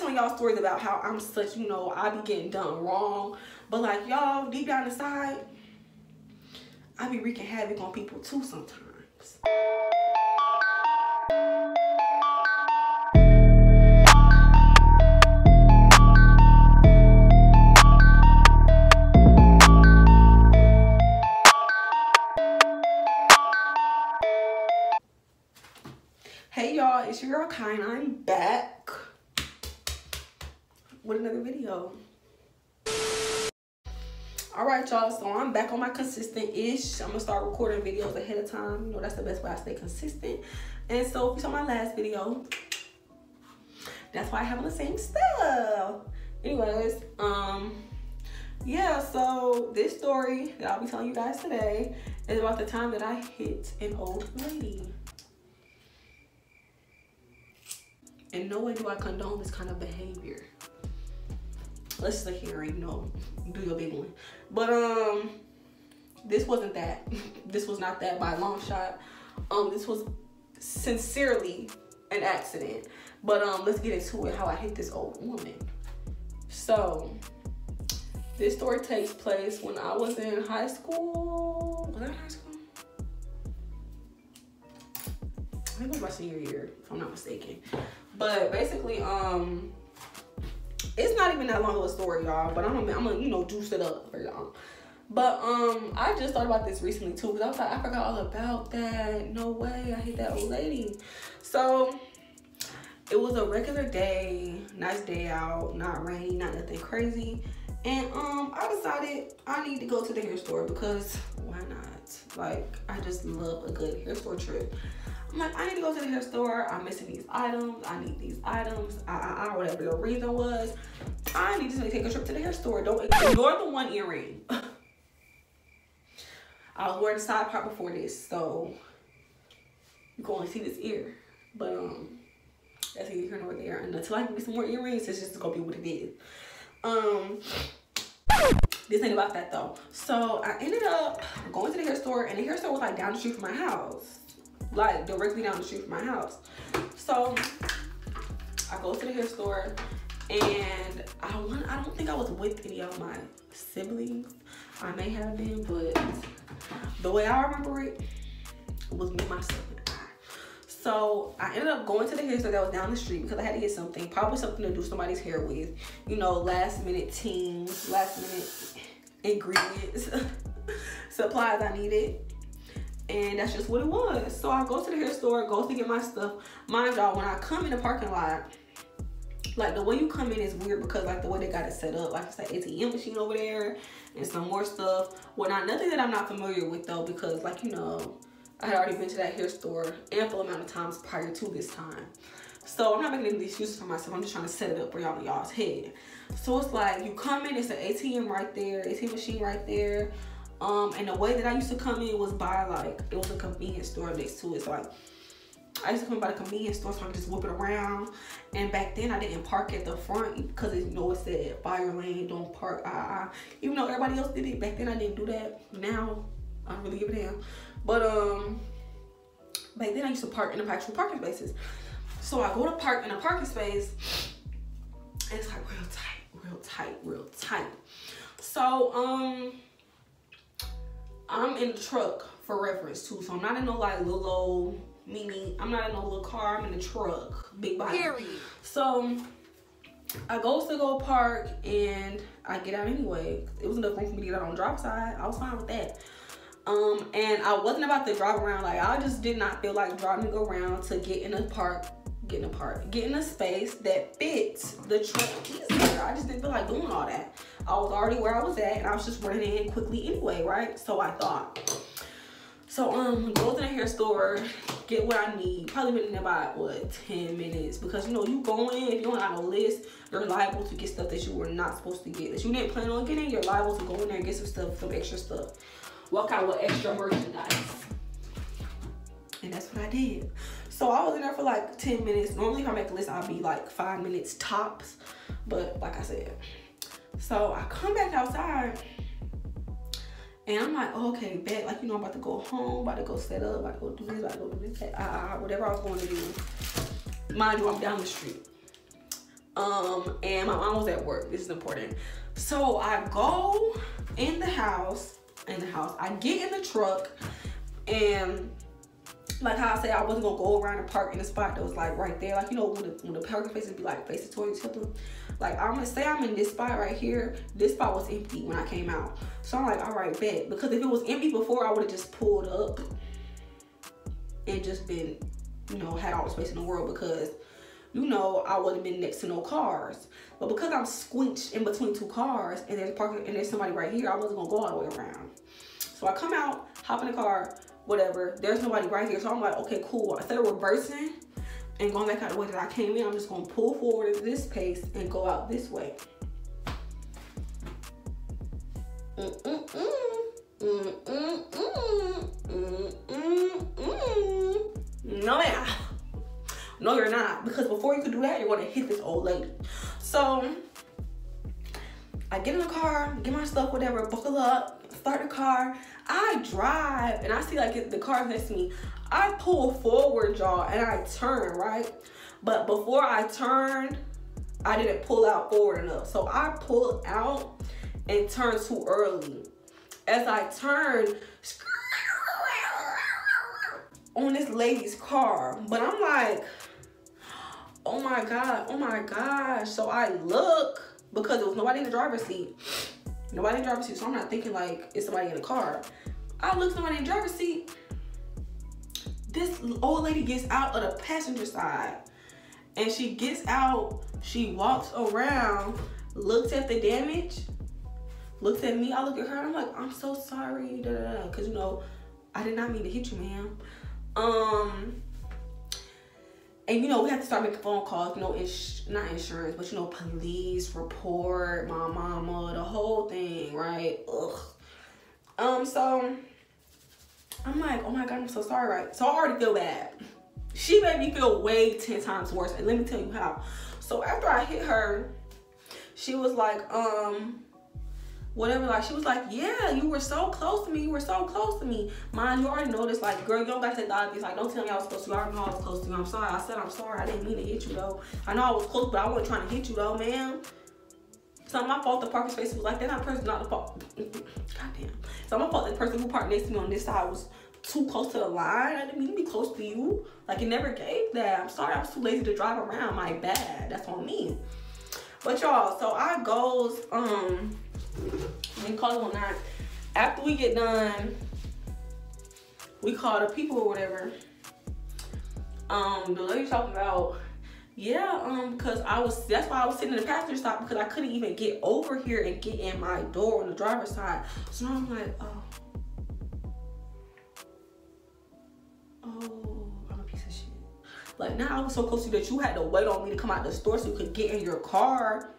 telling y'all stories about how I'm such, you know, I be getting done wrong. But like y'all, deep down inside, I be wreaking havoc on people too sometimes. Hey y'all, it's your girl Kai and I'm back with another video. Alright y'all, so I'm back on my consistent-ish. I'm gonna start recording videos ahead of time. You know, that's the best way I stay consistent. And so if you saw my last video, that's why I have on the same stuff. Anyways, yeah, so this story that I'll be telling you guys today is about the time that I hit an old lady. In no way do I condone this kind of behavior. Let's just sit here and, you know, do your big one. But this wasn't that. This was not that by a long shot. This was sincerely an accident. But let's get into it, how I hit this old woman. So this story takes place when I was in high school. Was I in high school? I think it was my senior year, if I'm not mistaken. But basically, it's not even that long of a story, y'all. But I'm gonna, you know, juice it up for y'all. But I just thought about this recently too, because I was like, I forgot all about that. No way, I hit that old lady. So it was a regular day, nice day out, not rainy, not nothing crazy. And I decided I need to go to the hair store because why not? Like, I just love a good hair store trip. I'm like, I need to go to the hair store. I'm missing these items. I need these items. Whatever the reason was, I need to take a trip to the hair store. Don't ignore the one earring. I was wearing the side part before this, so you can only see this ear. But that's either here nor there. And until I can get some more earrings, it's just gonna be what it is. This ain't about that though. So I ended up going to the hair store, and the hair store was like down the street from my house. Like directly down the street from my house. So I go to the hair store, and I don't think I was with any of my siblings. I may have been, but the way I remember it was me, myself, and I. So I ended up going to the hair store that was down the street because I had to get something, probably something to do somebody's hair with. You know, last minute teams, last minute ingredients, supplies I needed. And that's just what it was. So I go to the hair store, go to get my stuff. Mind y'all, when I come in the parking lot, like the way you come in is weird because like the way they got it set up, like it's like ATM machine over there and some more stuff. Well, nothing that I'm not familiar with though, because like, you know, I had already been to that hair store ample amount of times prior to this time. So I'm not making any excuses for myself. I'm just trying to set it up for y'all's head. So it's like you come in, it's an ATM right there, ATM machine right there. And the way that I used to come in was by like, it was a convenience store next to it. So like, I used to come by the convenience store so I could just whip it around. And back then I didn't park at the front because you know it said fire lane, don't park. Even though everybody else did it, back then I didn't do that. Now, I don't really give a damn. But back then I used to park in the actual parking spaces. So I go to park in a parking space and it's like real tight, real tight, real tight. So, I'm in the truck for reference too, so I'm not in no like little old mini. I'm not in no little car. I'm in the truck, big body. Period. So I go park and I get out anyway. It was enough room for me to get out on the drop side. I was fine with that. And I wasn't about to drive around. Like I just did not feel like driving around to get in a park, get in a space that fits the truck easier. I just didn't feel like doing all that. I was already where I was at, and I was just running in quickly anyway, right? So I thought. So go to the hair store, get what I need. Probably been in there about what, 10 minutes, because you know you go in, if you don't have a list, you're liable to get stuff that you were not supposed to get, that you didn't plan on getting. You're liable to go in there and get some stuff, some extra stuff. Walk out with extra merchandise. And that's what I did. So I was in there for like 10 minutes. Normally if I make a list, I'll be like 5 minutes tops. But like I said. So I come back outside and I'm like, oh, okay, bet. Like, you know, I'm about to go home, about to go set up, about to go do this, about to go do this, whatever I was going to do. Mind you, I'm down the street. And my mom was at work. This is important. So I go in the house. I get in the truck, and like how I said, I wasn't gonna go around and park in the spot that was like right there. Like, you know, when the parking spaces be like facing towards each other. Like, I'm gonna say I'm in this spot right here. This spot was empty when I came out. So I'm like, all right, bet. Because if it was empty before, I would have just pulled up and just been, you know, had all the space in the world, because, you know, I wouldn't have been next to no cars. But because I'm squinched in between two cars and there's parking and there's somebody right here, I wasn't gonna go all the way around. So I come out, hop in the car, whatever. There's nobody right here. So I'm like, okay, cool. Instead of reversing and going back out the way that I came in, I'm just gonna pull forward at this pace and go out this way. No, ma'am. No, you're not. Because before you could do that, you're gonna hit this old lady. So I get in the car, get my stuff, whatever, buckle up, start the car. I drive, and I see like the car next to me. I pull forward, y'all, and I turn, right? But before I turned, I didn't pull out forward enough. So I pulled out and turned too early. As I turned on this lady's car, but I'm like, oh my God, oh my gosh. So I look, because there was nobody in the driver's seat. Nobody in the driver's seat, so I'm not thinking like it's somebody in the car. I look, somebody in the driver's seat. This old lady gets out of the passenger side, and she gets out, she walks around, looks at the damage, looks at me, I look at her, and I'm like, I'm so sorry, because, you know, I did not mean to hit you, ma'am. And, you know, we have to start making phone calls, you know, not insurance, but, you know, police, report, my mama, the whole thing, right? Ugh. So I'm like, oh my God, I'm so sorry, right? So I already feel bad. She made me feel way 10 times worse, and let me tell you how. So after I hit her, she was like, whatever, like, she was like, yeah, you were so close to me, you were so close to me. Mind, you already know this, like, girl, you don't gotta say dog, it's like, don't tell me I was close to you, I already know I was close to you, I'm sorry, I said I'm sorry, I didn't mean to hit you, though. I know I was close, but I wasn't trying to hit you, though, ma'am. It's not my fault the parking space was like that, not person, not the fault, goddamn. It's not my fault the person who parked next to me on this side was too close to the line. I didn't mean to be close to you. Like, it never gave that. I'm sorry, I was too lazy to drive around, my bad, that's on me. But y'all, so I goes, we call it one night. After we get done, we call the people or whatever. The lady talking about, yeah, because that's why I was sitting in the passenger side, because I couldn't even get over here and get in my door on the driver's side. So now I'm like, oh, I'm a piece of shit. Like, now I was so close to you that you had to wait on me to come out the store so you could get in your car.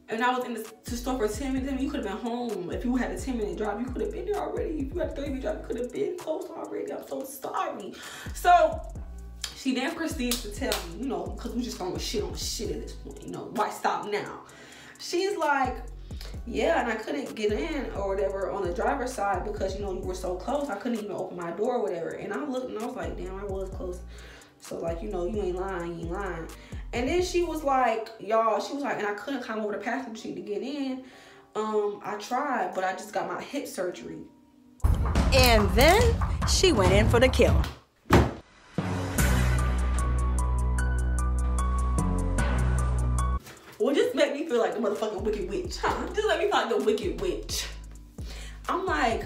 And I was in the store for 10 minutes. I mean, you could have been home. If you had a 10-minute drive, you could have been there already. If you had a 30-minute drive, you could have been close already. I'm so sorry. So she then proceeds to tell me, you know, because we just throwing shit on shit at this point, you know, why stop now? She's like, yeah, and I couldn't get in or whatever on the driver's side because, you know, you were so close. I couldn't even open my door or whatever. And I looked and I was like, damn, I was close. So, like, you know, you ain't lying, you ain't lying. And then she was like, y'all, she was like, and I couldn't climb over the passenger seat to get in. I tried, but I just got my hip surgery. And then she went in for the kill. Well, just make me feel like the motherfucking wicked witch, huh? Just let me feel like the wicked witch. I'm like,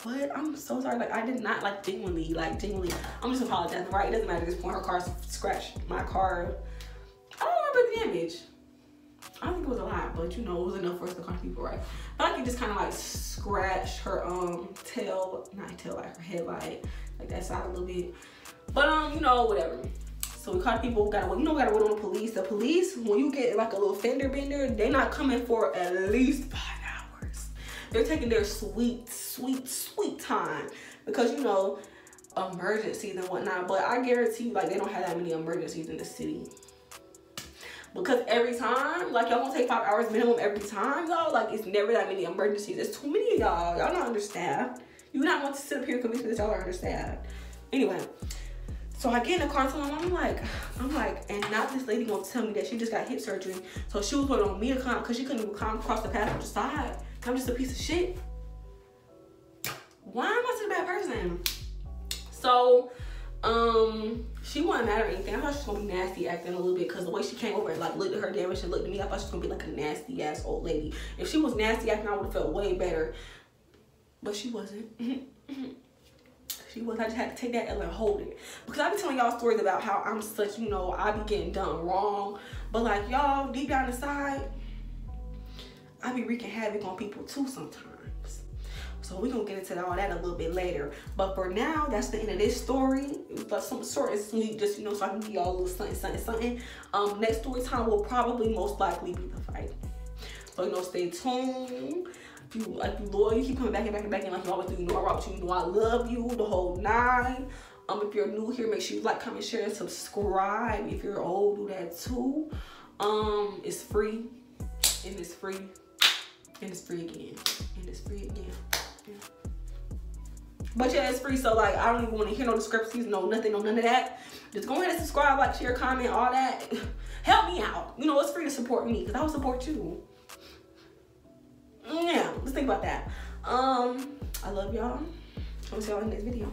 what? I'm so sorry. Like, I did not, like, genuinely, I'm just apologizing, right? It doesn't matter at this point. Her car scratched my car. I don't remember the damage. I don't think it was a lot, but, you know, it was enough for us to call people, right? But I could just kind of, like, scratch her, like, her headlight, like, that side a little bit. But, you know, whatever. So we called people, we gotta wait on the police. The police, when you get, like, a little fender bender, they're not coming for at least 5 hours. They're taking their sweet, sweet, sweet time because, you know, emergencies and whatnot. But I guarantee you, like, they don't have that many emergencies in the city. Because every time, like, y'all gonna take 5 hours minimum every time, though. Like, it's never that many emergencies. It's too many of y'all. Y'all not understaffed. You not want to sit up here and convince me that y'all are understaffed. Anyway, So I get in the car and tell my mom, I'm like, and now this lady gonna tell me that she just got hip surgery. So she was waiting on me to come, because she couldn't even come across the passenger side. I'm just a piece of shit. Why am I such a bad person? So, she wasn't mad or anything. I thought she was gonna be nasty acting a little bit, because the way she came over and like looked at her damage and looked at me, I thought she was gonna be like a nasty ass old lady. If she was nasty acting, I would have felt way better. But she wasn't. She was. I just had to take that L and hold it. Because I be telling y'all stories about how I'm such, you know, I be getting done wrong. But like y'all, deep down inside, I be wreaking havoc on people too sometimes. So we're gonna get into all that a little bit later. But for now, that's the end of this story. It was like some sort of sweet, just, you know, so I can give y'all a little something. Next story time will probably most likely be the fight. So, you know, stay tuned. If you loyal, you keep coming back and like you always do. You know I rock with you. You know I love you, the whole 9. If you're new here, make sure you like, comment, share, and subscribe. If you're old, do that too. It's free, and it's free, and it's free again, and it's free again. Yeah. But yeah, it's free, so like I don't even want to hear no discrepancies, no nothing, no none of that. Just go ahead and subscribe, like, share, comment, all that. Help me out. You know, it's free to support me, because I will support you. Yeah, let's think about that. I love y'all. I'll see y'all in the next video.